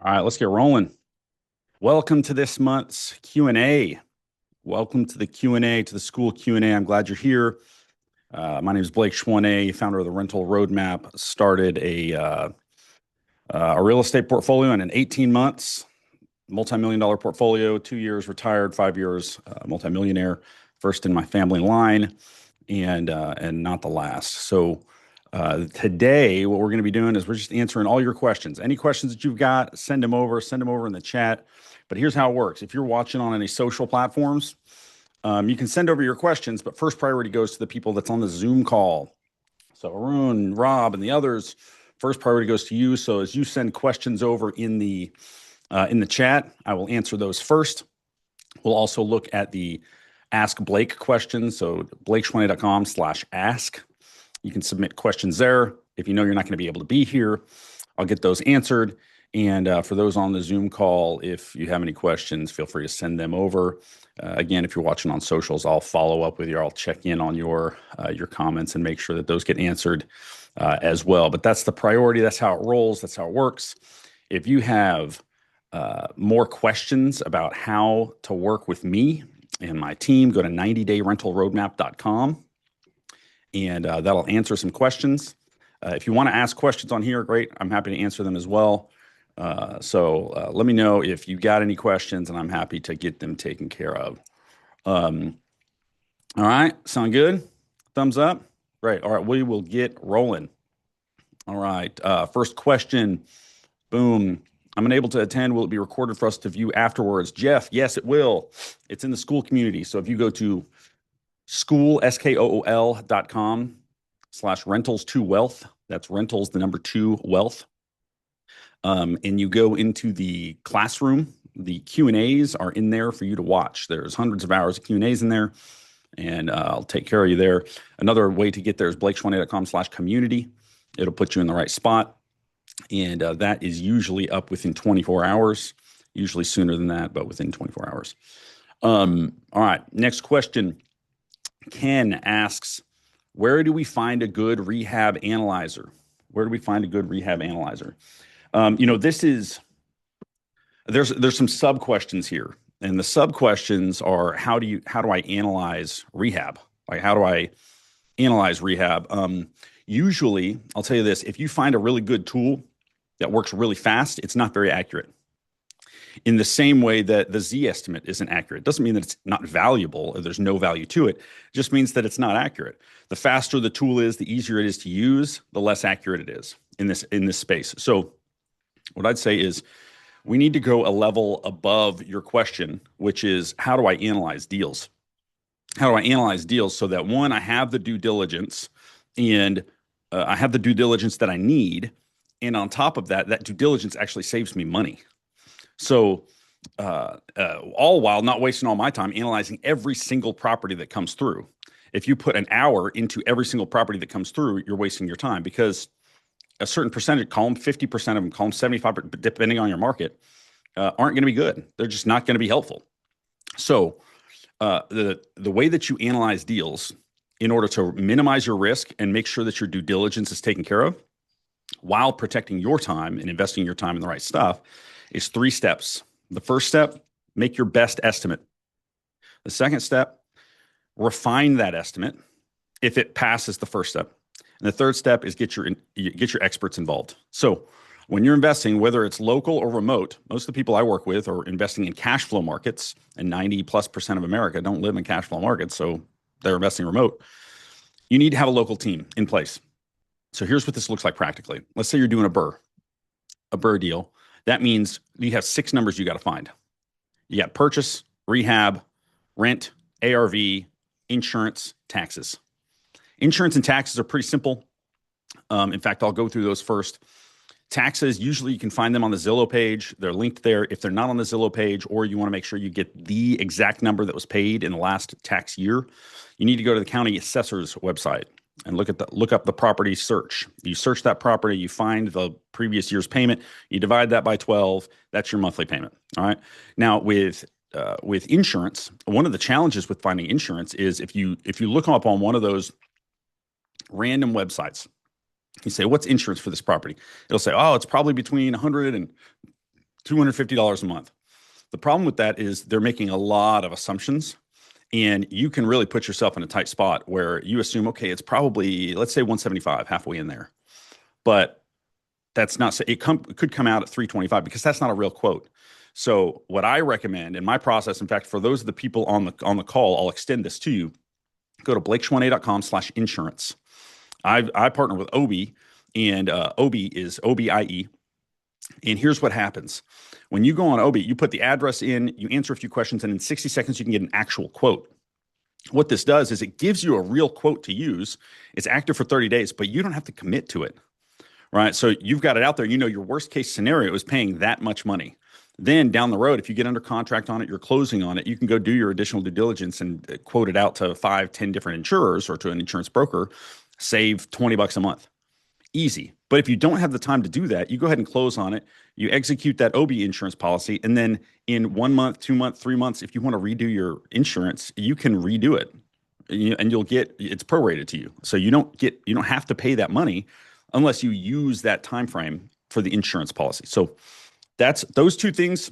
All right, let's get rolling. Welcome to this month's Q&A. Welcome to the Q&A, to the school Q&A. I'm glad you're here. My name is Blake Choisnet, founder of the Rental Roadmap. Started a real estate portfolio in 18 months, multi-million-dollar portfolio, 2 years retired, 5 years multimillionaire. First in my family line, and not the last. So today, what we're going to be doing is we're just answering all your questions. Any questions that you've got, send them over in the chat. But here's how it works. If you're watching on any social platforms, you can send over your questions, but first priority goes to the people that's on the Zoom call. So Arun, Rob, and the others, first priority goes to you. So as you send questions over in the chat, I will answer those first. We'll also look at the Ask Blake questions. So blakeshwaney.com/ask. You can submit questions there. If you know you're not going to be able to be here, I'll get those answered. And for those on the Zoom call, if you have any questions, feel free to send them over. Again, if you're watching on socials, I'll follow up with you. I'll check in on your comments and make sure that those get answered as well. But that's the priority. That's how it rolls. That's how it works. If you have more questions about how to work with me and my team, go to 90dayrentalroadmap.com. And that'll answer some questions. If you want to ask questions on here, great. I'm happy to answer them as well. So let me know if you got any questions, and I'm happy to get them taken care of. All right. Sound good? Thumbs up? Great. All right. We will get rolling. All right. First question. Boom. I'm unable to attend. Will it be recorded for us to view afterwards? Jeff, yes, it will. It's in the school community. So if you go to school.com/rentals2wealth. That's rentals, the number 2 wealth. And you go into the classroom. The Q&As are in there for you to watch. There's hundreds of hours of Q&As in there, and I'll take care of you there. Another way to get there is blakeshwaney.com/community. It'll put you in the right spot, and that is usually up within 24 hours, usually sooner than that, but within 24 hours. All right, next question. Ken asks, where do we find a good rehab analyzer? Where do we find a good rehab analyzer? There's some sub questions here, and the sub questions are how do I analyze rehab? Like, how do I analyze rehab? Usually, I'll tell you this: if you find a really good tool that works really fast, it's not very accurate. In the same way that the Z estimate isn't accurate. Doesn't mean that it's not valuable or there's no value to it. It just means that it's not accurate. The faster the tool is, the easier it is to use, the less accurate it is in this space. So what I'd say is we need to go a level above your question, which is, how do I analyze deals? How do I analyze deals so that, one, I have the due diligence, and I have the due diligence that I need. And on top of that, that due diligence actually saves me money. So all while not wasting all my time analyzing every single property that comes through. If you put an hour into every single property that comes through, you're wasting your time, because a certain percentage, call them 50% of them, call them 75%, depending on your market, aren't going to be good. They're just not going to be helpful. So the way that you analyze deals in order to minimize your risk and make sure that your due diligence is taken care of while protecting your time and investing your time in the right stuff is 3 steps. The first step, make your best estimate. The second step, refine that estimate if it passes the first step. And the third step is get your experts involved. So when you're investing, whether it's local or remote, most of the people I work with are investing in cash flow markets, and 90+% of America don't live in cash flow markets, so they're investing remote. You need to have a local team in place. So here's what this looks like practically. Let's say you're doing a BRRRR deal. That means you have 6 numbers you got to find. You got purchase, rehab, rent, ARV, insurance, taxes. Insurance and taxes are pretty simple. In fact, I'll go through those first. Taxes, usually you can find them on the Zillow page. They're linked there. If they're not on the Zillow page, or you want to make sure you get the exact number that was paid in the last tax year, you need to go to the county assessor's website and look up the property search. You search that property, you find the previous year's payment, you divide that by 12, that's your monthly payment. All right. Now with insurance, one of the challenges with finding insurance is if you look up on one of those random websites, you say, what's insurance for this property? It'll say, oh, it's probably between $100 and $250 a month. The problem with that is they're making a lot of assumptions, and you can really put yourself in a tight spot where you assume, okay, it's probably, let's say 175, halfway in there. But that's not, it could come out at 325 because that's not a real quote. So what I recommend in my process, in fact, for those of the people on the call, I'll extend this to you. Go to blakechouinet.com/insurance. I partner with Obi, and Obi is OBIE. And here's what happens. When you go on Obi, you put the address in, you answer a few questions, and in 60 seconds, you can get an actual quote. What this does is it gives you a real quote to use. It's active for 30 days, but you don't have to commit to it, right? So you've got it out there. You know your worst case scenario is paying that much money. Then down the road, if you get under contract on it, you're closing on it, you can go do your additional due diligence and quote it out to 5, 10 different insurers or to an insurance broker, save $20 a month. Easy. But if you don't have the time to do that, you go ahead and close on it. You execute that OB insurance policy. And then in 1 month, 2 months, 3 months, if you want to redo your insurance, you can redo it. And you'll get, it's prorated to you. So you don't have to pay that money unless you use that time frame for the insurance policy. So that's those two things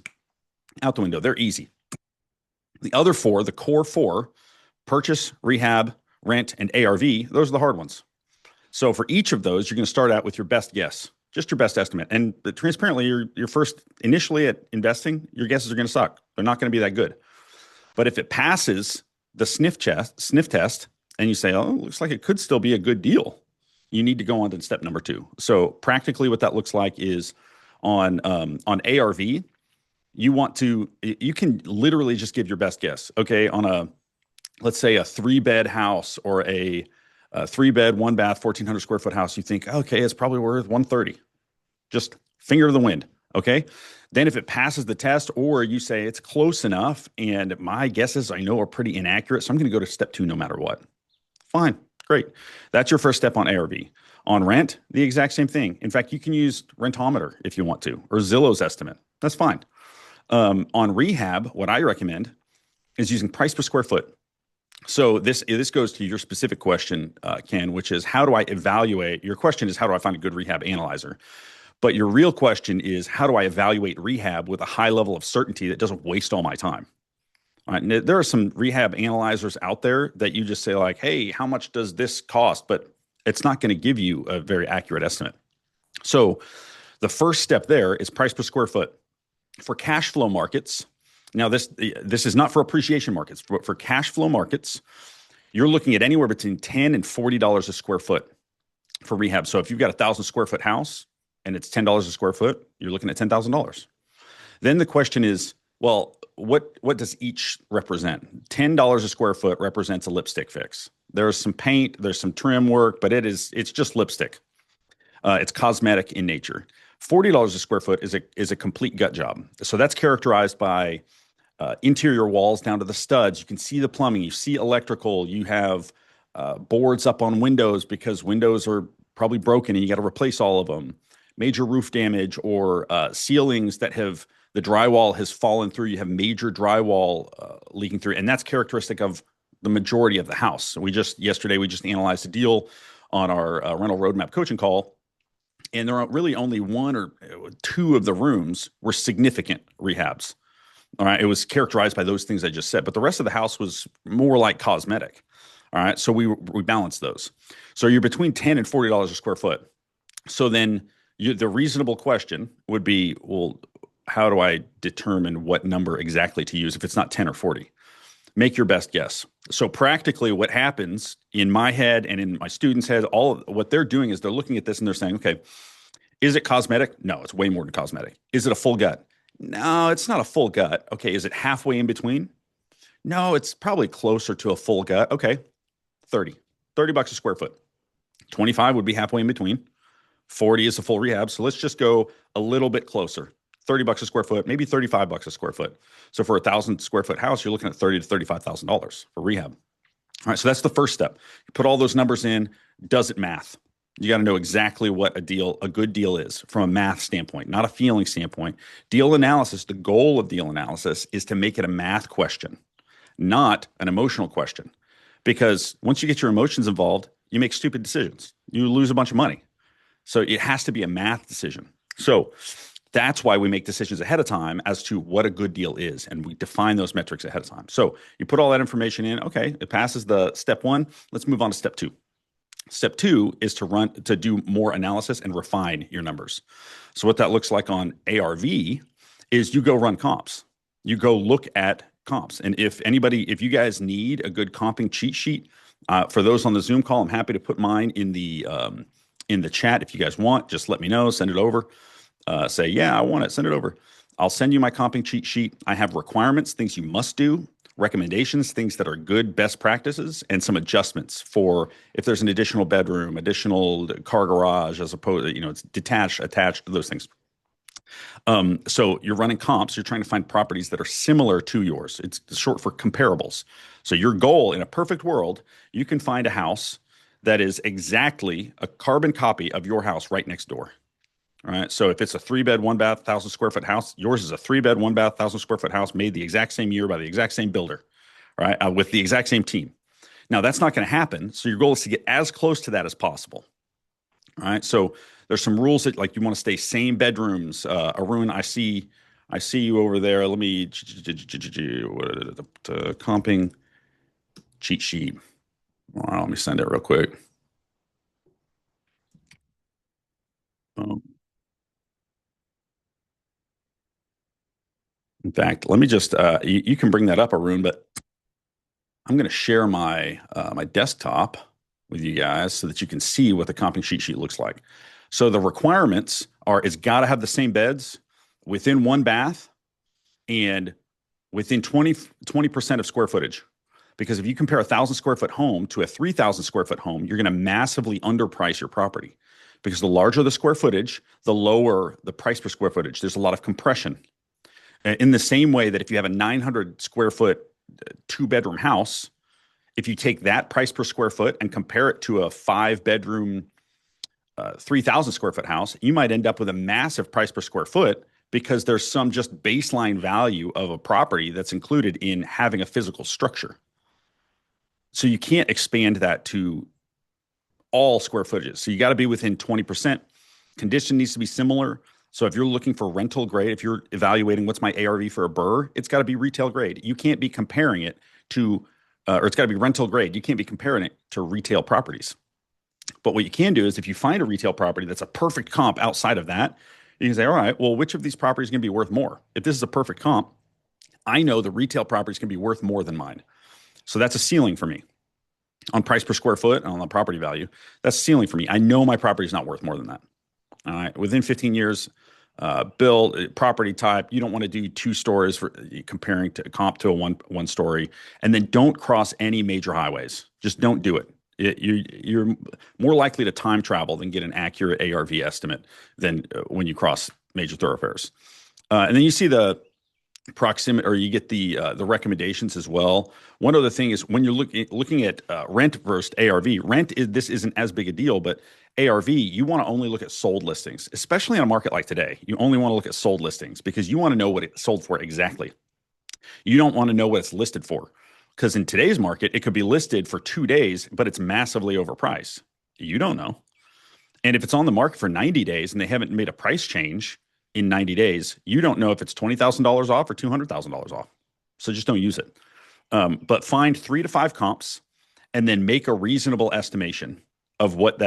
out the window. They're easy. The other four, the core four, purchase, rehab, rent, and ARV, those are the hard ones. So for each of those, you're going to start out with your best guess, just your best estimate. And transparently, your first initially at investing, your guesses are going to suck. They're not going to be that good. But if it passes the sniff test, and you say, oh, it looks like it could still be a good deal, you need to go on to step number 2. So practically what that looks like is on ARV, you can literally just give your best guess. Okay, on let's say a 3-bed house or a 3-bed, 1-bath, 1,400 square foot house, you think, okay, it's probably worth 130. Just finger to the wind. Okay. Then if it passes the test, or you say it's close enough and my guesses I know are pretty inaccurate, so I'm going to go to step 2 no matter what. Fine. Great. That's your first step on ARV. On rent, the exact same thing. In fact, you can use Rentometer if you want to, or Zillow's estimate. That's fine. On rehab, what I recommend is using price per square foot. So this goes to your specific question, Ken, which is how do I evaluate? Your question is how do I find a good rehab analyzer? But your real question is how do I evaluate rehab with a high level of certainty that doesn't waste all my time? All right, and there are some rehab analyzers out there that you just say like, hey, how much does this cost? But it's not going to give you a very accurate estimate. So the first step there is price per square foot. For cash flow markets, now this is not for appreciation markets, but for cash flow markets, you're looking at anywhere between $10 and $40 a square foot for rehab. So if you've got a 1,000 square foot house and it's $10 a square foot, you're looking at $10,000. Then the question is, well, what does each represent? $10 a square foot represents a lipstick fix. There's some paint, there's some trim work, but it's just lipstick. It's cosmetic in nature. $40 a square foot is a complete gut job. So that's characterized by interior walls down to the studs. You can see the plumbing, you see electrical, you have boards up on windows because windows are probably broken and you got to replace all of them. Major roof damage or ceilings that the drywall has fallen through. You have major drywall leaking through, and that's characteristic of the majority of the house. So yesterday we just analyzed a deal on our rental roadmap coaching call, and there are really only 1 or 2 of the rooms were significant rehabs. All right, it was characterized by those things I just said, but the rest of the house was more like cosmetic. All right, so we balanced those. So you're between $10 and $40 a square foot. So then the reasonable question would be, well, how do I determine what number exactly to use if it's not 10 or 40? Make your best guess. So practically what happens in my head and in my students' head, what they're doing is they're looking at this and they're saying, okay, is it cosmetic? No, it's way more than cosmetic. Is it a full gut? No, it's not a full gut. Okay, is it halfway in between? No, it's probably closer to a full gut. Okay, $30 a square foot. 25 would be halfway in between. 40 is a full rehab. So let's just go a little bit closer. $30 a square foot, maybe $35 a square foot. So for a 1,000 square foot house, you're looking at $30,000 to $35,000 for rehab. All right, so that's the first step. You put all those numbers in. Does it math? You got to know exactly what a good deal is from a math standpoint, not a feeling standpoint. Deal analysis, the goal of deal analysis is to make it a math question, not an emotional question. Because once you get your emotions involved, you make stupid decisions. You lose a bunch of money. So it has to be a math decision. So That's why we make decisions ahead of time as to what a good deal is. And we define those metrics ahead of time. So you put all that information in. Okay, it passes the step one. Let's move on to step two. Step two is to do more analysis and refine your numbers. So what that looks like on ARV is you go run comps. You go look at comps. And if you guys need a good comping cheat sheet, for those on the Zoom call, I'm happy to put mine in the chat. If you guys want, just let me know, send it over. Say, yeah, I want it, send it over. I'll send you my comping cheat sheet. I have requirements, things you must do, recommendations, things that are good best practices, and some adjustments for if there's an additional bedroom, additional car garage, as opposed to, it's detached, attached, those things. So you're running comps, you're trying to find properties that are similar to yours. It's short for comparables. So your goal in a perfect world, you can find a house that is exactly a carbon copy of your house right next door. All right. So if it's a 3-bed, 1-bath, 1,000 square foot house, yours is a 3-bed, 1-bath, 1,000 square foot house made the exact same year by the exact same builder, right? With the exact same team. Now that's not going to happen. So your goal is to get as close to that as possible. All right. So there's some rules that like you want to stay same bedrooms. Arun, I see you over there. Let me comping cheat sheet. Well, let me send it real quick. In fact, let me just you can bring that up, Arun, but I'm going to share my my desktop with you guys so that you can see what the comping cheat sheet looks like. So the requirements are it's got to have the same beds within 1 bath and within 20% of square footage. Because if you compare a 1,000 square foot home to a 3,000 square foot home, you're going to massively underprice your property. Because the larger the square footage, the lower the price per square footage. There's a lot of compression. In the same way that if you have a 900 square foot 2-bedroom house, if you take that price per square foot and compare it to a 5-bedroom 3,000 square foot house, you might end up with a massive price per square foot because there's some just baseline value of a property that's included in having a physical structure. So you can't expand that to all square footages. So you got to be within 20%. Condition needs to be similar. So if you're looking for rental grade, if you're evaluating what's my ARV for a burr, it's got to be retail grade. You can't be comparing it to, or it's got to be rental grade. You can't be comparing it to retail properties. But what you can do is if you find a retail property that's a perfect comp outside of that, you can say, all right, well, which of these properties is going to be worth more? If this is a perfect comp, I know the retail property is going to be worth more than mine. So that's a ceiling for me on price per square foot and on the property value. That's a ceiling for me. I know my property is not worth more than that. All right. Within 15 years, build property type. You don't want to do 2 stories for comparing to comp to a one story, and then don't cross any major highways. Just don't do it. You're more likely to time travel than get an accurate ARV estimate than when you cross major thoroughfares. And then you see the proximity, or you get the recommendations as well. One other thing is when you're looking at rent versus ARV. This isn't as big a deal, but ARV, you want to only look at sold listings, especially in a market like today. You only want to look at sold listings because you want to know what it sold for exactly. You don't want to know what it's listed for, because in today's market, it could be listed for 2 days, but it's massively overpriced. You don't know. And if it's on the market for 90 days and they haven't made a price change in 90 days, you don't know if it's $20,000 off or $200,000 off. So just don't use it. But find 3 to 5 comps and then make a reasonable estimation of what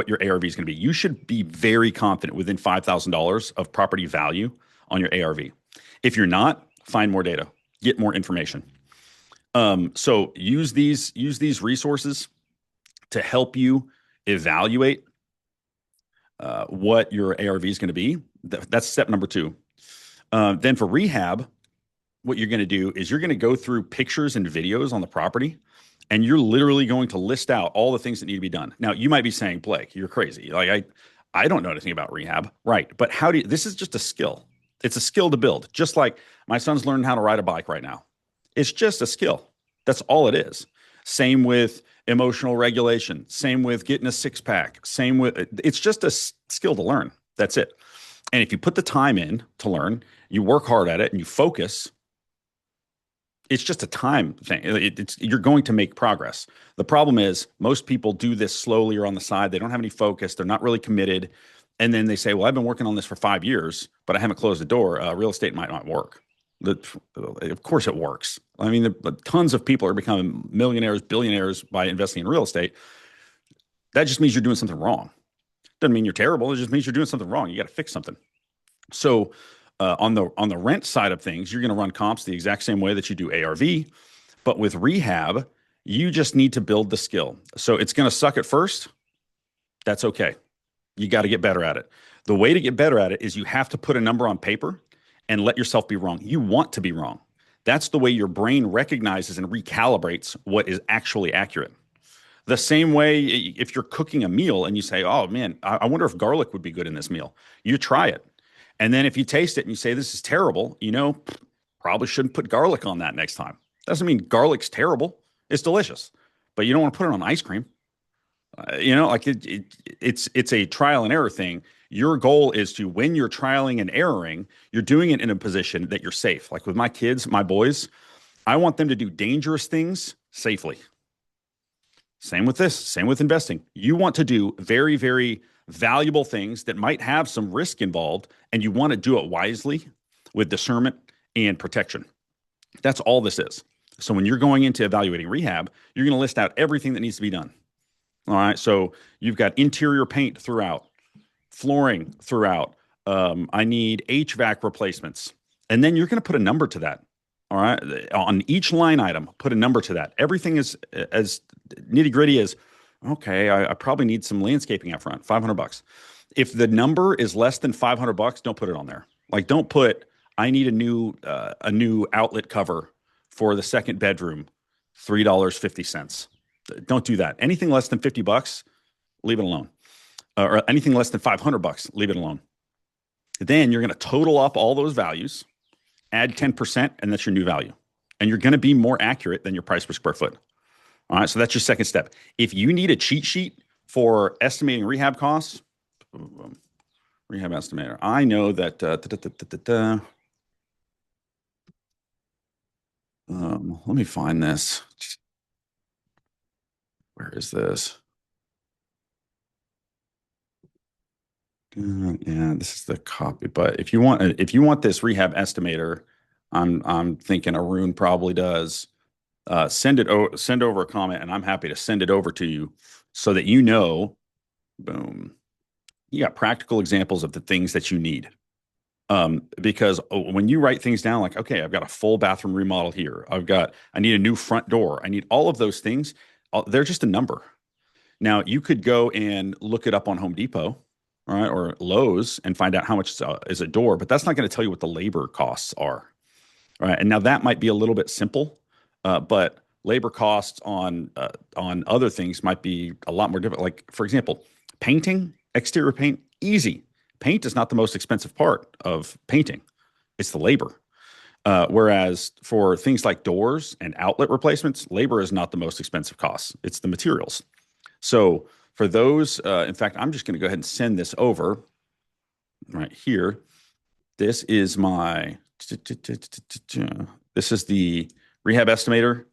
your ARV is going to be. You should be very confident within $5,000 of property value on your ARV. If you're not, find more data, get more information. So use these resources to help you evaluate what your ARV is going to be. That's step number 2. Then for rehab, what you're going to do is you're going to go through pictures and videos on the property, and you're literally going to list out all the things that need to be done. Now, you might be saying, Blake, you're crazy. Like I don't know anything about rehab. Right. But this is just a skill. It's a skill to build. Just like my son's learning how to ride a bike right now. It's just a skill. That's all it is. Same with emotional regulation. Same with getting a 6-pack. It's just a skill to learn. That's it. And if you put the time in to learn, you work hard at it and you focus, it's just a time thing. You're going to make progress. The problem is most people do this slowly or on the side. They don't have any focus. They're not really committed. And then they say, well, I've been working on this for 5 years, but I haven't closed the door. Real estate might not work. Of course it works. I mean, tons of people are becoming millionaires, billionaires by investing in real estate. That just means you're doing something wrong. Doesn't mean you're terrible. It just means you're doing something wrong. You got to fix something. So on the rent side of things, you're going to run comps the exact same way that you do ARV. But with rehab, you just need to build the skill. So it's going to suck at first. That's okay. You got to get better at it. The way to get better at it is you have to put a number on paper and let yourself be wrong. You want to be wrong. That's the way your brain recognizes and recalibrates what is actually accurate. The same way if you're cooking a meal and you say, oh man, I wonder if garlic would be good in this meal. You try it. And then if you taste it and you say, this is terrible, probably shouldn't put garlic on that next time. Doesn't mean garlic's terrible. It's delicious, but you don't want to put it on ice cream. It's a trial and error thing. Your goal is to, when you're trialing and erroring, you're doing it in a position that you're safe. Like with my kids, my boys, I want them to do dangerous things safely. Same with this, same with investing. You want to do very, very valuable things that might have some risk involved, and you want to do it wisely with discernment and protection. That's all this is. So when you're going into evaluating rehab, you're going to list out everything that needs to be done. All right. So you've got interior paint throughout, flooring throughout. I need HVAC replacements. And then you're going to put a number to that. All right. On each line item, put a number to that. Everything is as nitty gritty as, okay, I probably need some landscaping out front, $500. If the number is less than $500, don't put it on there. Like, don't put, I need a new outlet cover for the second bedroom, $3.50. Don't do that. Anything less than $50, leave it alone. Or anything less than $500, leave it alone. Then you're going to total up all those values, add 10%, and that's your new value. And you're going to be more accurate than your price per square foot. All right. So that's your second step. If you need a cheat sheet for estimating rehab costs, rehab estimator, I know that, let me find this. Where is this? Yeah, this is the copy. But if you want this rehab estimator, I'm thinking Arun probably does. Send over a comment, and I'm happy to send it over to you so that boom, you got practical examples of the things that you need. Because when you write things down, like, okay, I've got a full bathroom remodel here. I need a new front door. I need all of those things. They're just a number. Now you could go and look it up on Home Depot, right, or Lowe's and find out how much is a door, but that's not going to tell you what the labor costs are. Right. And now that might be a little bit simple, but labor costs on other things might be a lot more difficult. Like, for example, painting, exterior paint, easy. Paint is not the most expensive part of painting. It's the labor. Whereas for things like doors and outlet replacements, labor is not the most expensive cost. It's the materials. So for those, in fact, I'm just going to go ahead and send this over right here. This is this is the rehab estimator.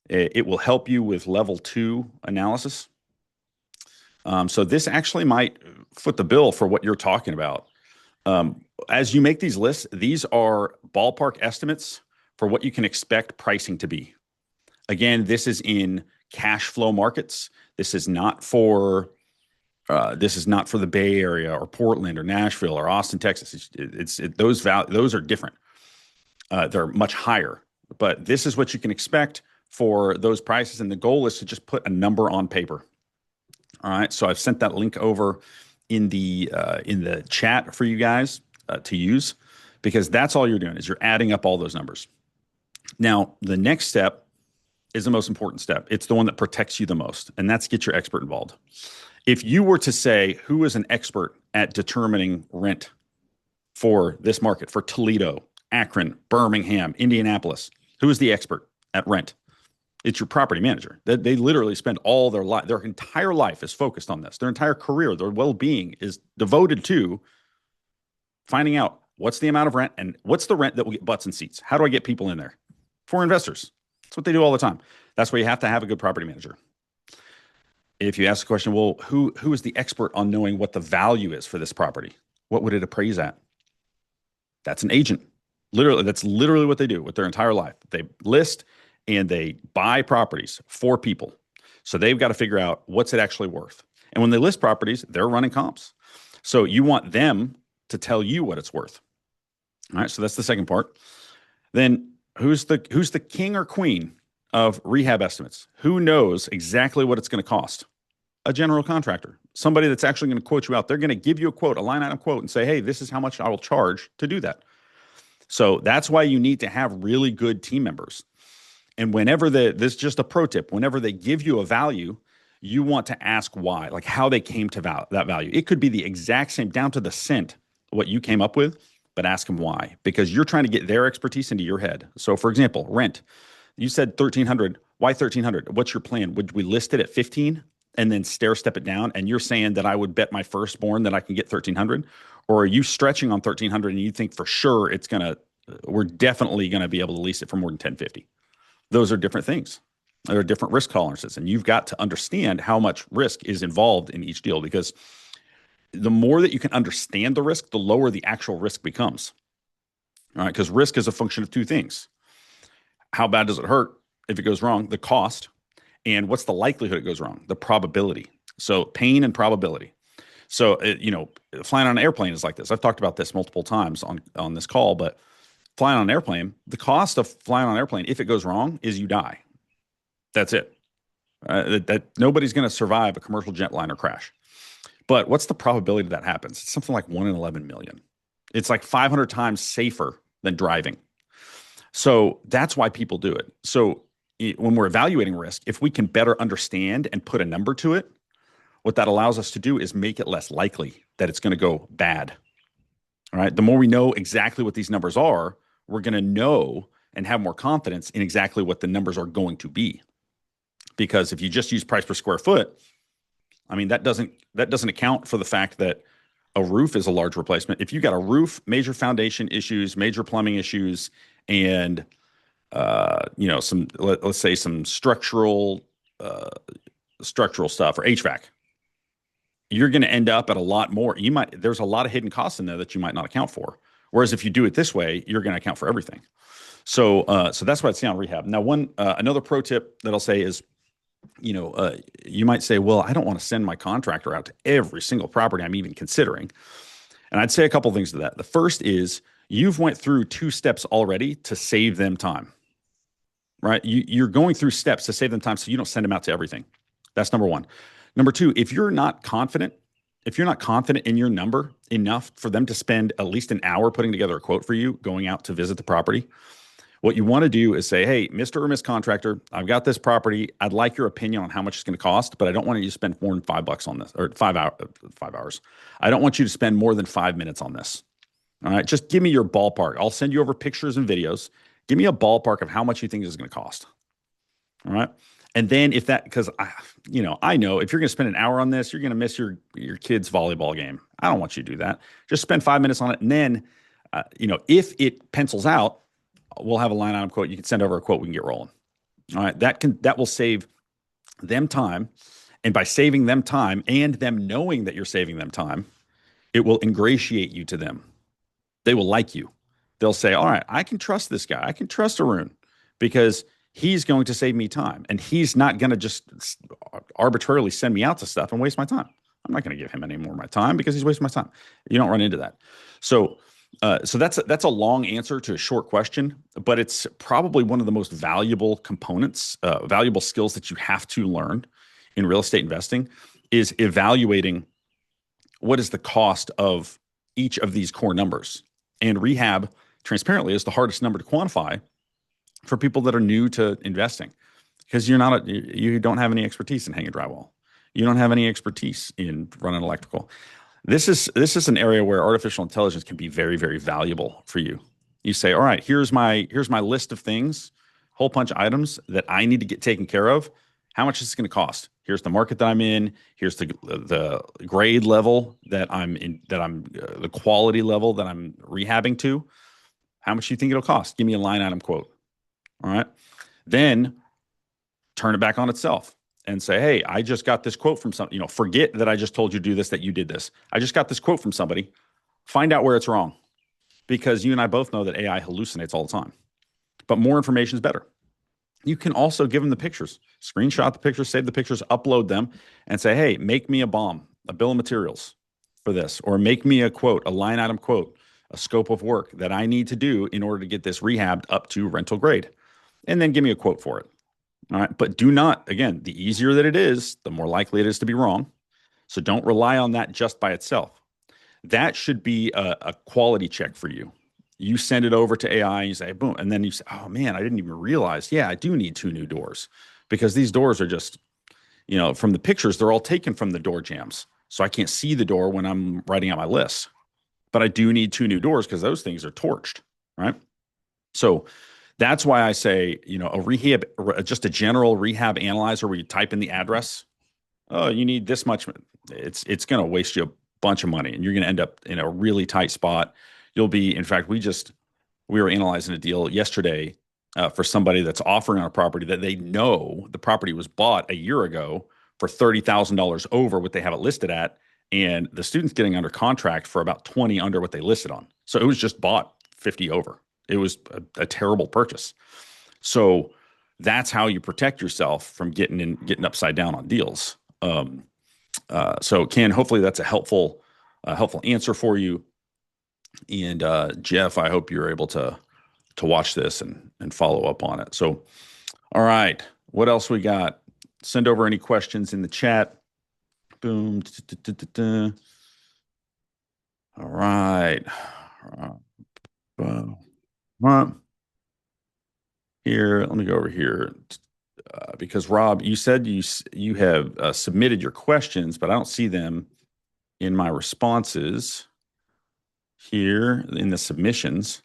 It will help you with level 2 analysis. So this actually might foot the bill for what you're talking about. As you make these lists, these are ballpark estimates for what you can expect pricing to be. Again, this is in cash flow markets. This is not for the Bay Area or Portland or Nashville or Austin, Texas. Those are different. They're much higher, but this is what you can expect for those prices. And the goal is to just put a number on paper. All right. So I've sent that link over in the chat for you guys to use, because that's all you're doing is you're adding up all those numbers. Now, the next step is the most important step. It's the one that protects you the most, and that's get your expert involved. If you were to say, who is an expert at determining rent for this market, for Toledo, Akron, Birmingham, Indianapolis, who is the expert at rent? It's your property manager. They literally spend all their life, their entire life is focused on this. Their entire career, their well-being is devoted to finding out what's the amount of rent and what's the rent that will get butts and seats. How do I get people in there? For investors. That's what they do all the time. That's why you have to have a good property manager. If you ask the question, well, who is the expert on knowing what the value is for this property? What would it appraise at? That's an agent. Literally, that's literally what they do with their entire life. They list and they buy properties for people. So they've got to figure out what's it actually worth. And when they list properties, they're running comps. So you want them to tell you what it's worth. All right. So that's the second part. Then who's the king or queen of rehab estimates? Who knows exactly what it's going to cost? A general contractor, somebody that's actually going to quote you out. They're going to give you a quote, a line item quote, and say, hey, this is how much I will charge to do that. So that's why you need to have really good team members. And whenever this is just a pro tip, whenever they give you a value, you want to ask why, like how they came to that value. It could be the exact same, down to the cent, what you came up with, but ask them why, because you're trying to get their expertise into your head. So for example, rent, you said 1,300. Why 1,300? What's your plan? Would we list it at 15 and then stair step it down? And you're saying that I would bet my firstborn that I can get 1,300? Or are you stretching on 1,300 and you think for sure we're definitely going to be able to lease it for more than 1,050? Those are different things. There are different risk tolerances, and you've got to understand how much risk is involved in each deal, because the more that you can understand the risk, the lower the actual risk becomes. All right, because risk is a function of two things. How bad does it hurt if it goes wrong? The cost. And what's the likelihood it goes wrong? The probability. So pain and probability. So, flying on an airplane is like this. I've talked about this multiple times on this call, but flying on an airplane, the cost of flying on an airplane, if it goes wrong, is you die. That's it. That nobody's going to survive a commercial jetliner crash. But what's the probability that happens? It's something like 1 in 11 million. It's like 500 times safer than driving. So that's why people do it. So when we're evaluating risk, if we can better understand and put a number to it, what that allows us to do is make it less likely that it's going to go bad. All right. The more we know exactly what these numbers are, we're going to know and have more confidence in exactly what the numbers are going to be. Because if you just use price per square foot, I mean, that doesn't account for the fact that a roof is a large replacement. If you got a roof, major foundation issues, major plumbing issues, and let's say some structural stuff or HVAC, you're going to end up at a lot more. There's a lot of hidden costs in there that you might not account for. Whereas if you do it this way, you're going to account for everything. So that's why it's on rehab. Now, another pro tip that I'll say is, you might say, well, I don't want to send my contractor out to every single property I'm even considering. And I'd say a couple of things to that. The first is you've went through 2 steps already to save them time, right? You're going through steps to save them time so you don't send them out to everything. That's number one. Number two, if you're not confident in your number enough for them to spend at least an hour putting together a quote for you, going out to visit the property, what you want to do is say, hey, Mr. or Miss Contractor, I've got this property. I'd like your opinion on how much it's going to cost, but I don't want you to spend more than $5 on this, or 5 hours. I don't want you to spend more than 5 minutes on this. All right. Just give me your ballpark. I'll send you over pictures and videos. Give me a ballpark of how much you think this is going to cost. All right. And then because I know if you're going to spend an hour on this, you're going to miss your kid's volleyball game. I don't want you to do that. Just spend 5 minutes on it. And then, if it pencils out, we'll have a line item quote. You can send over a quote. We can get rolling. All right. That will save them time. And by saving them time and them knowing that you're saving them time, it will ingratiate you to them. They will like you. They'll say, all right, I can trust this guy. I can trust Arun because he's going to save me time. And he's not going to just arbitrarily send me out to stuff and waste my time. I'm not going to give him any more of my time because he's wasting my time. You don't run into that. So that's a long answer to a short question, but it's probably one of the most valuable components, valuable skills that you have to learn in real estate investing is evaluating what is the cost of each of these core numbers. And rehab, transparently, is the hardest number to quantify for people that are new to investing because you don't have any expertise in hanging drywall. You don't have any expertise in running electrical. This is an area where artificial intelligence can be very, very valuable for you. You say, all right, here's my list of things, hole punch items that I need to get taken care of. How much is this going to cost? Here's the market that I'm in. Here's the grade level that I'm in, the quality level that I'm rehabbing to. How much do you think it'll cost? Give me a line item quote. All right. Then turn it back on itself. and say, hey, I just got this quote from something, forget that I just told you to do this, that you did this. I just got this quote from somebody. Find out where it's wrong, because you and I both know that AI hallucinates all the time, but more information is better. You can also give them the pictures, screenshot the pictures, save the pictures, upload them, and say, hey, make me a BOM, a bill of materials for this, or make me a quote, a line item quote, a scope of work that I need to do in order to get this rehabbed up to rental grade. And then give me a quote for it. All right. But do not, again, the easier that it is, the more likely it is to be wrong. So don't rely on that just by itself. That should be a quality check for you. You send it over to AI and you say, boom. And then you say, oh man, I didn't even realize. Yeah, I do need 2 new doors, because these doors are just, from the pictures, they're all taken from the door jambs. So I can't see the door when I'm writing out my list. But I do need 2 new doors because those things are torched, right? So that's why I say, a rehab, just a general rehab analyzer where you type in the address. Oh, you need this much. It's going to waste you a bunch of money, and you're going to end up in a really tight spot. You'll be, in fact, we were analyzing a deal yesterday for somebody that's offering on a property that they know the property was bought a year ago for $30,000 over what they have it listed at, and the student's getting under contract for about 20 under what they listed on. So it was just bought 50 over. It was a terrible purchase. So that's how you protect yourself from getting upside down on deals. So Ken, hopefully that's a helpful answer for you. And Jeff, I hope you're able to watch this and follow up on it. So, all right, what else we got? Send over any questions in the chat. Boom. All right. Here, let me go over here. Because Rob, you said you have submitted your questions, but I don't see them in my responses here in the submissions.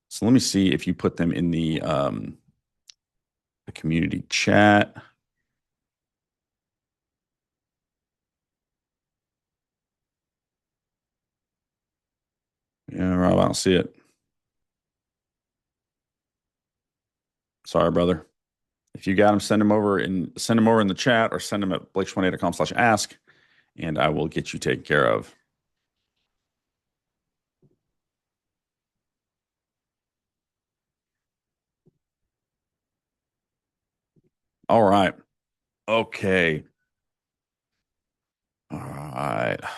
So let me see if you put them in the community chat. Yeah, Rob, I don't see it. Sorry, brother. If you got them, send them over in the chat, or send them at blake28.com/ask, and I will get you taken care of. All right. Okay. All right. A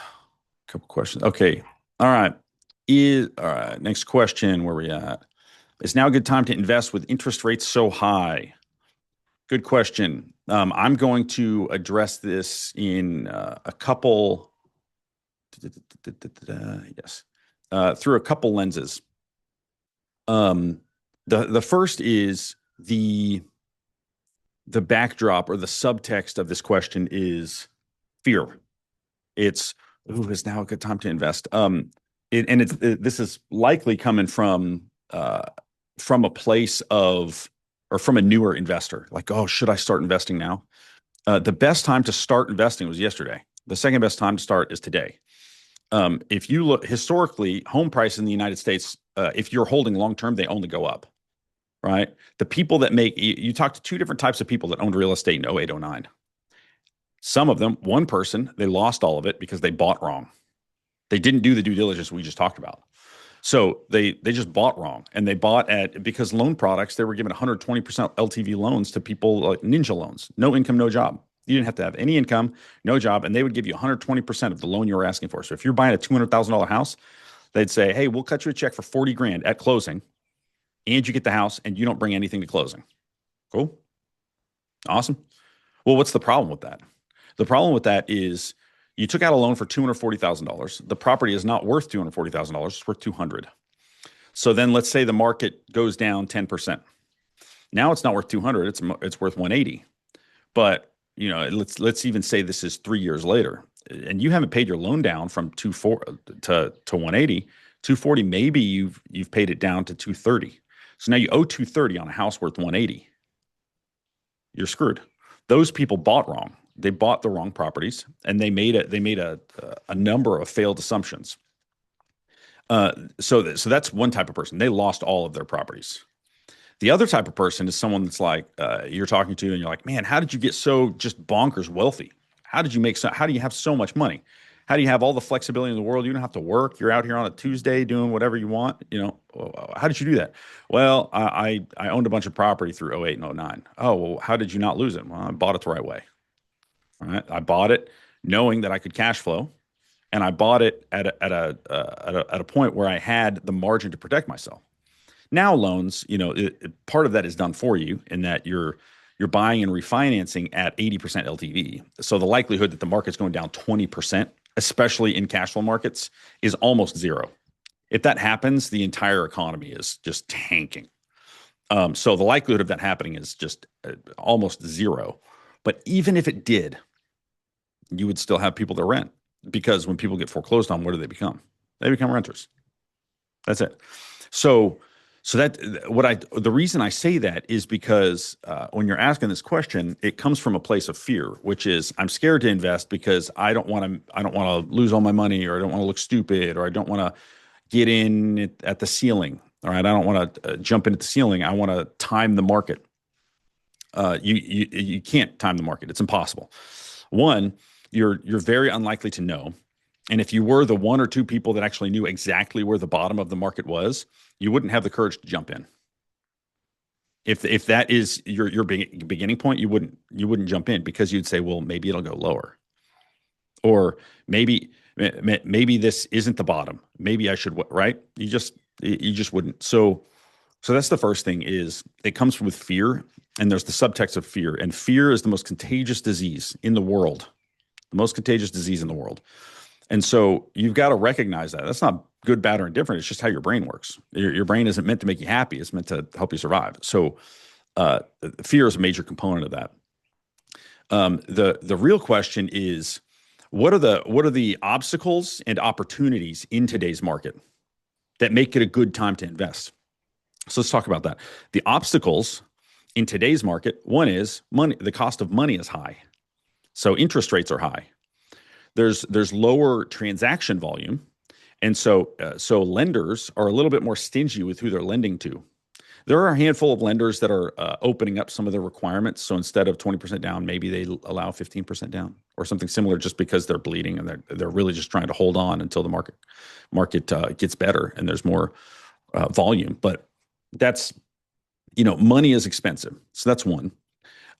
couple questions. Okay. All right. All right. Next question. Where we at? Is now a good time to invest with interest rates so high? Good question. I'm going to address this in a couple. Yes, through a couple lenses. The first is the backdrop, or the subtext of this question is fear. It's, is now a good time to invest? This is likely coming from a place of, or from a newer investor, like, oh, should I start investing now? The best time to start investing was yesterday. The second best time to start is today. If you look historically, home prices in the United States, if you're holding long term, they only go up, right? The people that you talk to 2 different types of people that owned real estate in 08, 09. Some of them, one person, they lost all of it because they bought wrong. They didn't do the due diligence we just talked about. So they just bought wrong, and they bought because loan products, they were giving 120% LTV loans to people, like ninja loans, no income, no job. You didn't have to have any income, no job, and they would give you 120% of the loan you were asking for. So if you're buying a $200,000 house, they'd say, hey, we'll cut you a check for 40 grand at closing, and you get the house, and you don't bring anything to closing. Cool. Awesome. Well, what's the problem with that? The problem with that is you took out a loan for $240,000. The property is not worth $240,000. It's worth $200,000. So then let's say the market goes down 10%. Now it's not worth $200,000. It's worth $180,000. But let's even say this is 3 years later, and you haven't paid your loan down from $240,000 to $180,000. $240,000, maybe you've paid it down to $230,000. So now you owe $230,000 on a house worth $180,000. You're screwed. Those people bought wrong. They bought the wrong properties, and they made a number of failed assumptions. So that's one type of person. They lost all of their properties. The other type of person is someone that's like you're talking to, and you're like, man, how did you get so just bonkers wealthy? How did you make so? How do you have so much money? How do you have all the flexibility in the world? You don't have to work. You're out here on a Tuesday doing whatever you want. How did you do that? Well, I owned a bunch of property through '08 and '09. Oh, well, how did you not lose it? Well, I bought it the right way. All right, I bought it knowing that I could cash flow, and I bought it at a point where I had the margin to protect myself. Now loans, part of that is done for you in that you're buying and refinancing at 80% LTV. So the likelihood that the market's going down 20%, especially in cash flow markets, is almost zero. If that happens, the entire economy is just tanking. So the likelihood of that happening is just almost zero. But even if it did, you would still have people to rent, because when people get foreclosed on, what do they become? They become renters. That's it. So the reason I say that is because when you're asking this question, it comes from a place of fear, which is I'm scared to invest because I don't want to lose all my money, or I don't want to look stupid, or I don't want to get in at the ceiling. All right, I don't want to jump into the ceiling. I want to time the market. You can't time the market. It's impossible. One, you're very unlikely to know. And if you were the one or two people that actually knew exactly where the bottom of the market was, you wouldn't have the courage to jump in. If that is your beginning point, you wouldn't jump in, because you'd say, well, maybe it'll go lower, or maybe this isn't the bottom. Maybe I should, right? You just wouldn't. So that's the first thing, is it comes with fear, and there's the subtext of fear, and fear is the most contagious disease in the world, the most contagious disease in the world. And so you've got to recognize that. That's not good, bad, or indifferent. It's just how your brain works. Your brain isn't meant to make you happy. It's meant to help you survive. So fear is a major component of that. The real question is, what are the obstacles and opportunities in today's market that make it a good time to invest? So let's talk about that. The obstacles in today's market, one is money. The cost of money is high. So interest rates are high. There's lower transaction volume, and so lenders are a little bit more stingy with who they're lending to. There are a handful of lenders that are opening up some of their requirements. So instead of 20% down, maybe they allow 15% down or something similar, just because they're bleeding and they're really just trying to hold on until the market gets better and there's more volume. But that's, money is expensive, so that's one.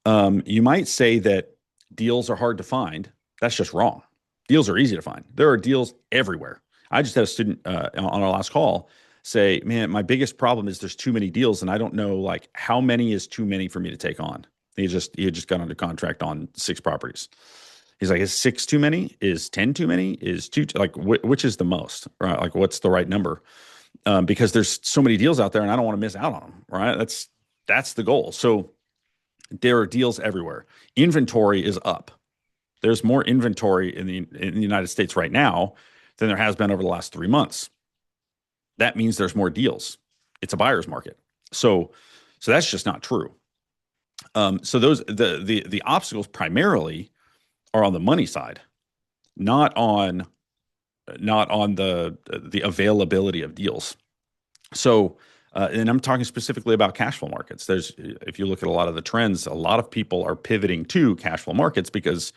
You might say that deals are hard to find. That's just wrong. Deals are easy to find. There are deals everywhere. I just had a student on our last call say, man, my biggest problem is there's too many deals, and I don't know, like, how many is too many for me to take on. He just got under contract on 6 properties. He's like, is 6 too many? Is 10 too many? Is 2 like which is the most, right? Like, what's the right number? Because there's so many deals out there, and I don't want to miss out on them, right? That's the goal. So there are deals everywhere. Inventory is up. There's more inventory in the United States right now than there has been over the last 3 months. That means there's more deals. It's a buyer's market. So that's just not true. So the obstacles primarily are on the money side, not on the availability of deals. So and I'm talking specifically about cash flow markets. If you look at a lot of the trends, a lot of people are pivoting to cash flow markets because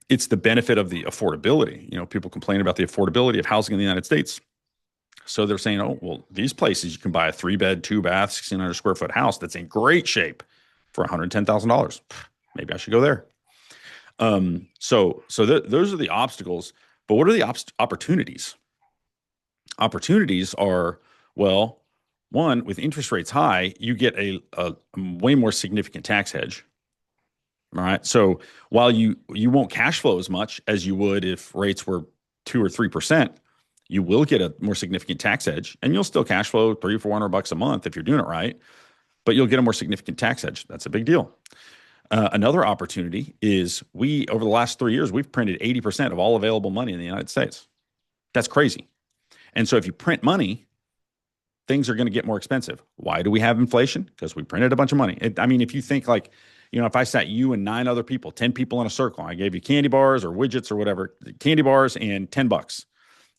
it's the benefit of the affordability. People complain about the affordability of housing in the United States. So they're saying, oh, well, these places you can buy a 3-bed, 2-bath, 1,600 square foot house that's in great shape for $110,000. Maybe I should go there. So those are the obstacles. But what are the opportunities? Opportunities are, well, one, with interest rates high, you get a way more significant tax hedge. All right. So while you won't cash flow as much as you would if rates were 2 or 3%, you will get a more significant tax edge, and you'll still cash flow $300-400 a month if you're doing it right, but you'll get a more significant tax edge. That's a big deal. Another opportunity is over the last 3 years, we've printed 80% of all available money in the United States. That's crazy. And so if you print money, things are going to get more expensive. Why do we have inflation? Because we printed a bunch of money. If you think like, if I sat you and 9 other people, 10 people in a circle, I gave you candy bars or widgets or whatever, candy bars and $10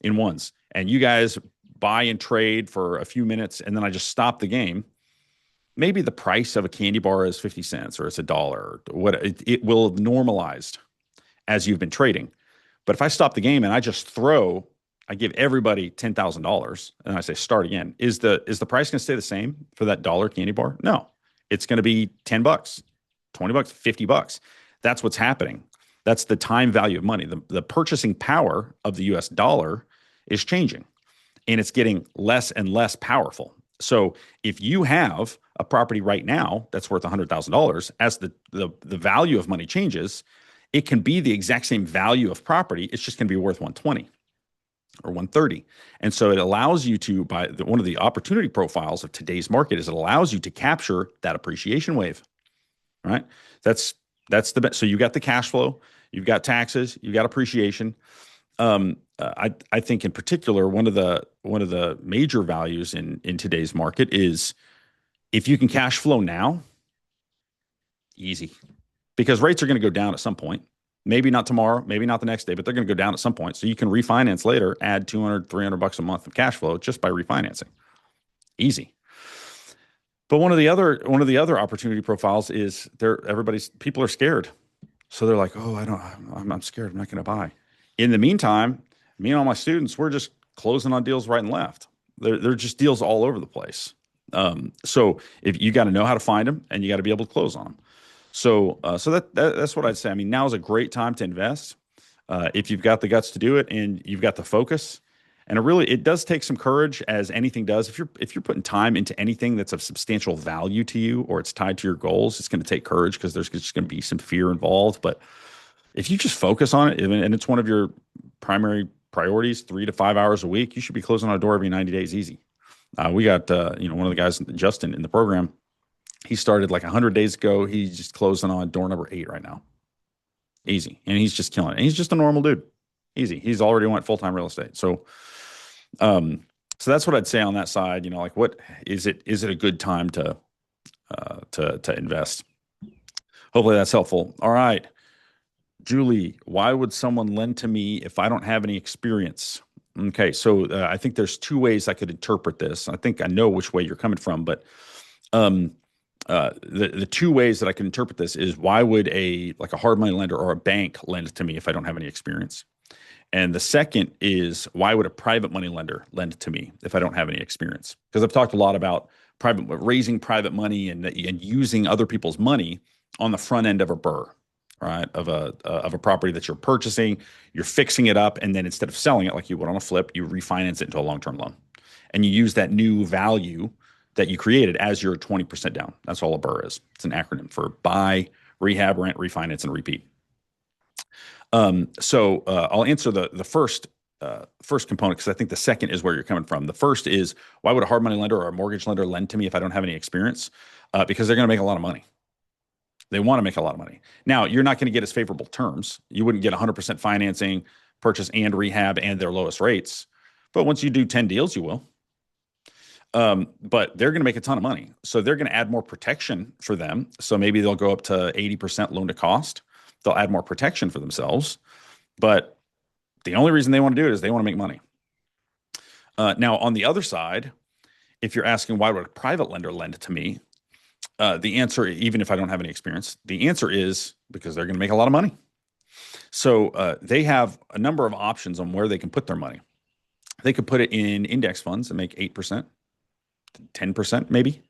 in ones, and you guys buy and trade for a few minutes, and then I just stop the game, maybe the price of a candy bar is 50 cents or it's $1. What it will have normalized as you've been trading. But if I stop the game and I give everybody $10,000 and I say start again, is the price going to stay the same for that dollar candy bar? No, it's going to be $10, $20, $50. That's what's happening. That's the time value of money. The purchasing power of the US dollar is changing and it's getting less and less powerful. So if you have a property right now that's worth $100,000, as the value of money changes, it can be the exact same value of property. It's just going to be worth 120 or 130. And so it allows you to, one of the opportunity profiles of today's market is it allows you to capture that appreciation wave, right? That's the best. So you got the cash flow, you've got taxes, you've got appreciation. I think in particular, one of the major values in today's market is if you can cash flow now, easy, because rates are going to go down at some point. Maybe not tomorrow, maybe not the next day, but they're going to go down at some point. So you can refinance later, add 200, $300 a month of cash flow just by refinancing. Easy. But one of the other opportunity profiles is people are scared. So they're like, oh, I'm scared. I'm not going to buy. In the meantime, me and all my students, we're just closing on deals right and left. They're just deals all over the place. So if you got to know how to find them and you got to be able to close on them. So that's what I'd say. I mean, now is a great time to invest if you've got the guts to do it and you've got the focus. And it does take some courage, as anything does. If you're putting time into anything that's of substantial value to you or it's tied to your goals, it's going to take courage because there's just going to be some fear involved. But if you just focus on it and it's one of your primary priorities, 3 to 5 hours a week, you should be closing on a door every 90 days easy. We got one of the guys, Justin, in the program. He started like 100 days ago. He's just closing on door number 8 right now. Easy. And he's just killing it. And he's just a normal dude. Easy. He's already went full-time real estate. So that's what I'd say on that side. Like, what is it a good time to invest? Hopefully that's helpful. All right. Julie, why would someone lend to me if I don't have any experience? Okay. So I think there's 2 ways I could interpret this. I think I know which way you're coming from, but the 2 ways that I can interpret this is, why would a hard money lender or a bank lend to me if I don't have any experience? And the second is, why would a private money lender lend to me if I don't have any experience? Because I've talked a lot about raising private money and using other people's money on the front end of a BRRRR, right? Of a property that you're purchasing, you're fixing it up, and then instead of selling it like you would on a flip, you refinance it into a long-term loan, and you use that new value that you created as your 20% down. That's all a BRRRR is. It's an acronym for buy, rehab, rent, refinance, and repeat. So I'll answer the first component, because I think the second is where you're coming from. The first is, why would a hard money lender or a mortgage lender lend to me if I don't have any experience? Because they're going to make a lot of money. They want to make a lot of money. Now, you're not going to get as favorable terms. You wouldn't get 100% financing, purchase and rehab, and their lowest rates. But once you do 10 deals, you will. But they're going to make a ton of money. So they're going to add more protection for them. So maybe they'll go up to 80% loan to cost. They'll add more protection for themselves. But the only reason they want to do it is they want to make money. Now, on the other side, if you're asking why would a private lender lend to me, the answer, even if I don't have any experience, the answer is because they're going to make a lot of money. So they have a number of options on where they can put their money. They could put it in index funds and make 8%, 10% maybe.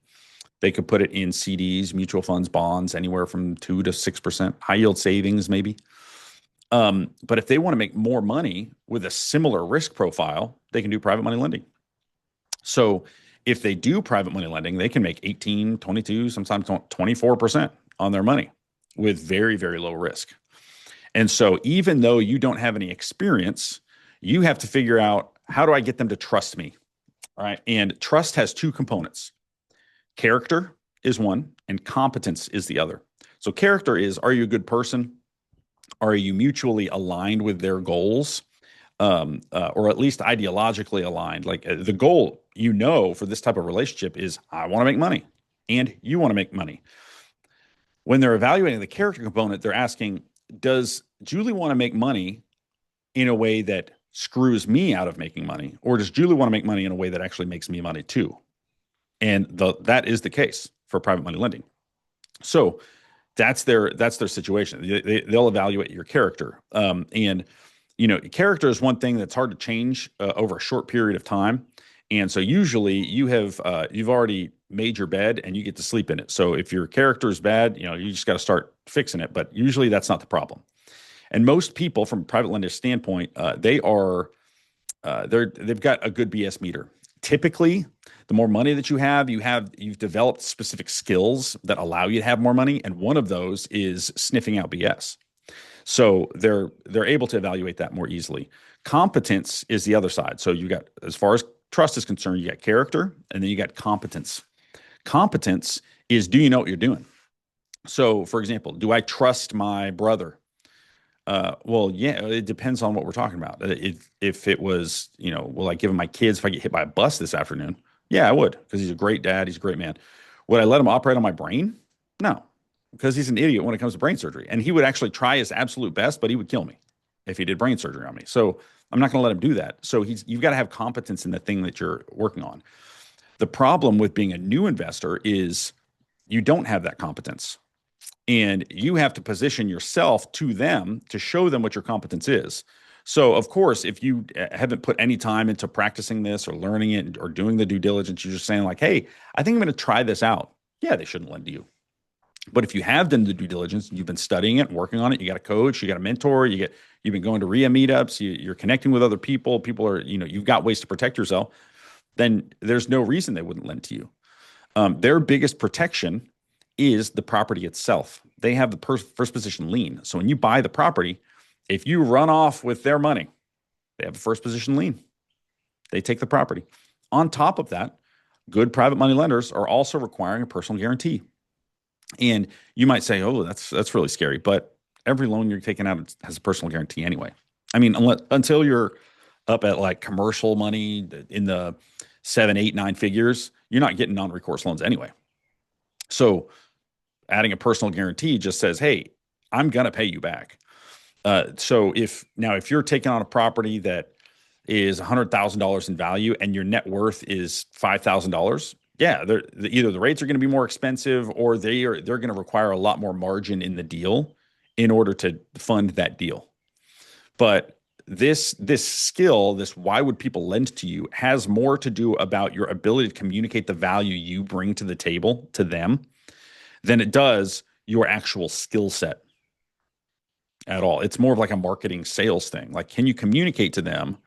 They could put it in CDs, mutual funds, bonds, anywhere from 2 to 6%, high yield savings maybe. But if they want to make more money with a similar risk profile, they can do private money lending. So if they do private money lending, they can make 18, 22, sometimes 24% on their money with very, very low risk. And so even though you don't have any experience, you have to figure out, how do I get them to trust me? All right. And trust has 2 components. Character is one, and competence is the other. So character is, are you a good person? Are you mutually aligned with their goals? Or at least ideologically aligned? Like the goal, for this type of relationship is, I want to make money and you want to make money. When they're evaluating the character component, they're asking, does Julie want to make money in a way that screws me out of making money? Or does Julie want to make money in a way that actually makes me money too? And that is the case. for private money lending. So that's their situation. They'll evaluate your character. And character is one thing that's hard to change over a short period of time. And so usually you've already made your bed and you get to sleep in it. So if your character is bad, you just got to start fixing it. But usually that's not the problem. And most people, from a private lender standpoint, they've got a good BS meter. Typically, the more money that you've developed specific skills that allow you to have more money, and one of those is sniffing out BS. So they're able to evaluate that more easily. Competence is the other side. So you got, as far as trust is concerned, you got character, and then you got competence. Competence is, do you know what you're doing? So, for example, do I trust my brother? Well, yeah, it depends on what we're talking about. If it was, will I give him my kids if I get hit by a bus this afternoon? Yeah, I would, because he's a great dad. He's a great man. Would I let him operate on my brain? No, because he's an idiot when it comes to brain surgery. And he would actually try his absolute best, but he would kill me if he did brain surgery on me. So I'm not going to let him do that. So you've got to have competence in the thing that you're working on. The problem with being a new investor is you don't have that competence. And you have to position yourself to them to show them what your competence is. So, of course, if you haven't put any time into practicing this or learning it or doing the due diligence, you're just saying like, hey, I think I'm going to try this out. Yeah, they shouldn't lend to you. But if you have done the due diligence, you've been studying it, working on it, you got a coach, you got a mentor, you've been going to RIA meetups, you're connecting with other people, you've got ways to protect yourself, then there's no reason they wouldn't lend to you. Their biggest protection is the property itself. They have the first position lien. So when you buy the property, if you run off with their money, they have a first position lien. They take the property. On top of that, good private money lenders are also requiring a personal guarantee. And you might say, oh, that's really scary. But every loan you're taking out has a personal guarantee anyway. I mean, until you're up at like commercial money in the 7, 8, 9 figures, you're not getting non-recourse loans anyway. So adding a personal guarantee just says, hey, I'm going to pay you back. So if you're taking on a property that is $100,000 in value and your net worth is $5,000, yeah, either the rates are going to be more expensive or they're going to require a lot more margin in the deal in order to fund that deal. But this skill, this why would people lend to you, has more to do about your ability to communicate the value you bring to the table to them than it does your actual skill set at all. It's more of like a marketing sales thing. Like, can you communicate to them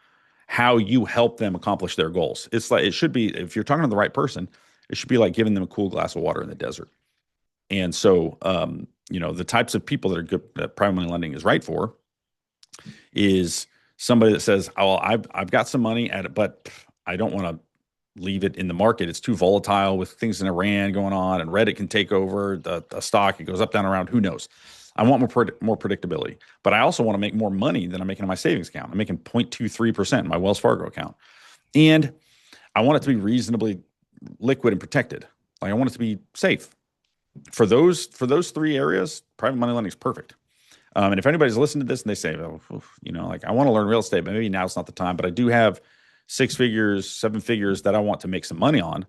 how you help them accomplish their goals? It's like, it should be, if you're talking to the right person, it should be like giving them a cool glass of water in the desert. And so, the types of people that are good, that private money lending is right for, is somebody that says, oh, I've got some money at it, but I don't want to leave it in the market. It's too volatile with things in Iran going on, and Reddit can take over the stock. It goes up, down, around. Who knows? I want more predictability, but I also want to make more money than I'm making in my savings account. I'm making 0.23% in my Wells Fargo account. And I want it to be reasonably liquid and protected. Like, I want it to be safe. For those 3 areas, private money lending is perfect. And if anybody's listening to this and they say, oh, like, I want to learn real estate, but maybe now's not the time, but I do have 6 figures, 7 figures that I want to make some money on,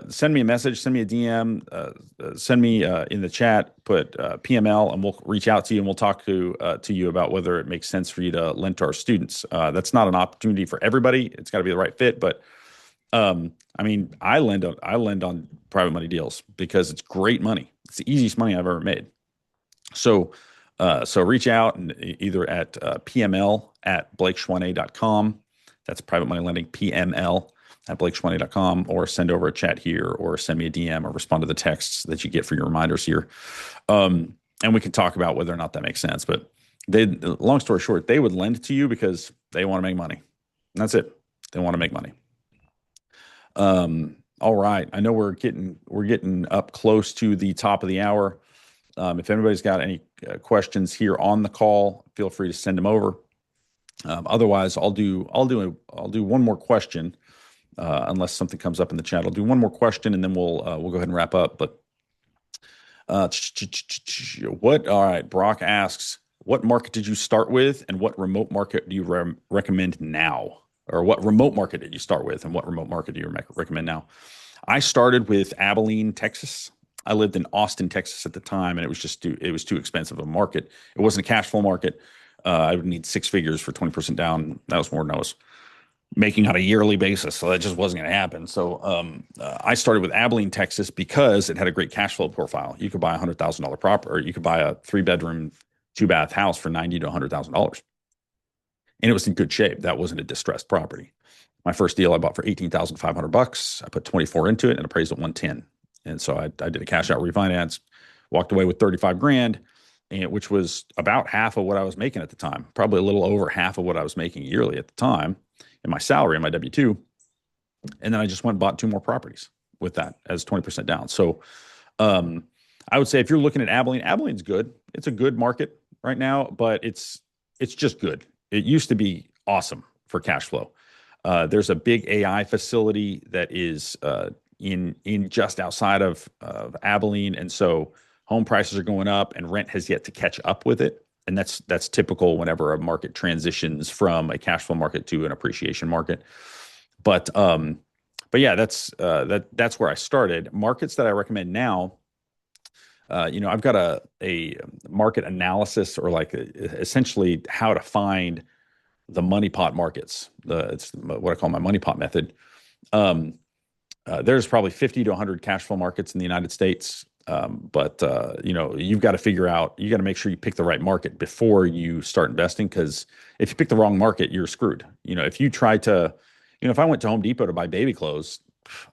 send me a message, send me a DM, send me in the chat, put PML, and we'll reach out to you and we'll talk to you about whether it makes sense for you to lend to our students. That's not an opportunity for everybody. It's got to be the right fit. But I lend on private money deals because it's great money. It's the easiest money I've ever made. So reach out and either at PML@BlakeChoisnet.com. That's private money lending, PML@BlakeChoisnet.com, or send over a chat here, or send me a DM, or respond to the texts that you get for your reminders here. And we can talk about whether or not that makes sense. But long story short, they would lend to you because they want to make money. And that's it. They want to make money. All right. I know we're getting up close to the top of the hour. If anybody's got any questions here on the call, feel free to send them over. Otherwise, I'll do one more question, unless something comes up in the chat. I'll do one more question and then we'll go ahead and wrap up. But all right, Brock asks, what market did you start with, and what remote market do you recommend now? Or what remote market did you start with, and what remote market do you recommend now? I started with Abilene, Texas. I lived in Austin, Texas at the time, and it was too expensive a market. It wasn't a cash flow market. I would need six figures for 20% down. That was more than I was making on a yearly basis. So that just wasn't going to happen. So I started with Abilene, Texas, because it had a great cash flow profile. You could buy $100,000 property, or you could buy a three-bedroom, two-bath house for $90,000 to $100,000, and it was in good shape. That wasn't a distressed property. My first deal I bought for 18,500 bucks. I put 24 into it and appraised at 110. And so I did a cash out refinance, walked away with 35 grand, and which was about half of what I was making at the time, probably a little over half of what I was making yearly at the time in my salary in my W-2. And then I just went and bought two more properties with that as 20% down. So I would say if you're looking at Abilene, Abilene's good. It's a good market right now, but it's just good. It used to be awesome for cash flow. There's a big AI facility that is in just outside of Abilene, and so home prices are going up, and rent has yet to catch up with it. And that's typical whenever a market transitions from a cash flow market to an appreciation market. But yeah, that's where I started. Markets that I recommend now. I've got a market analysis, or like essentially how to find the money pot markets. It's what I call my money pot method. There's probably 50 to 100 cash flow markets in the United States. But you've got to figure out, you got to make sure you pick the right market before you start investing. Because if you pick the wrong market, you're screwed. If you try to, if I went to Home Depot to buy baby clothes,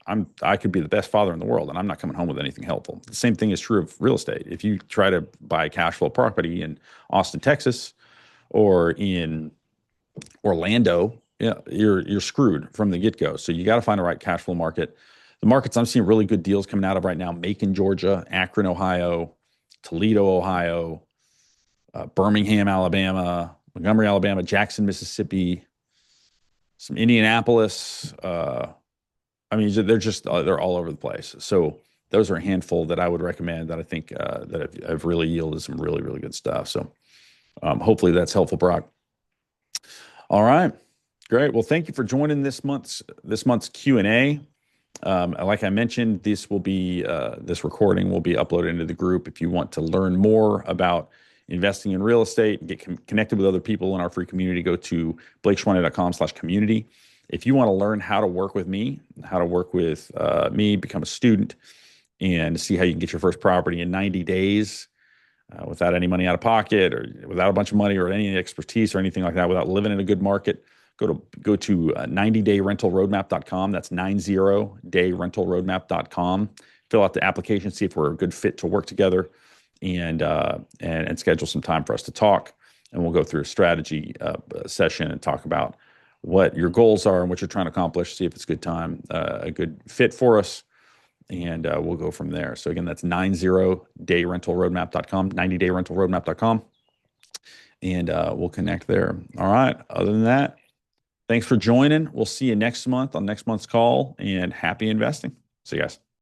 I could be the best father in the world, and I'm not coming home with anything helpful. The same thing is true of real estate. If you try to buy a cash flow property in Austin, Texas, or in Orlando, yeah, you're screwed from the get-go. So you got to find the right cash flow market. The markets I'm seeing really good deals coming out of right now: Macon, Georgia; Akron, Ohio; Toledo, Ohio; Birmingham, Alabama; Montgomery, Alabama; Jackson, Mississippi; some Indianapolis. I mean, they're all over the place. So those are a handful that I would recommend that I think that have really yielded some really, really good stuff. So hopefully that's helpful, Brock. All right, great. Well, thank you for joining this month's Q&A. Like I mentioned, this recording will be uploaded into the group. If you want to learn more about investing in real estate and get connected with other people in our free community, go to blakeshwanney.com/community. If you want to learn how to work with me, become a student, and see how you can get your first property in 90 days without any money out of pocket, or without a bunch of money or any expertise or anything like that, without living in a good market, go to 90dayrentalroadmap.com. That's 90dayrentalroadmap.com. Fill out the application, see if we're a good fit to work together, and schedule some time for us to talk. And we'll go through a strategy session and talk about what your goals are and what you're trying to accomplish. See if it's a good fit for us, and we'll go from there. So again, that's 90dayrentalroadmap.com, 90dayrentalroadmap.com, and we'll connect there. All right. Other than that, thanks for joining. We'll see you next month on next month's call, and happy investing. See you guys.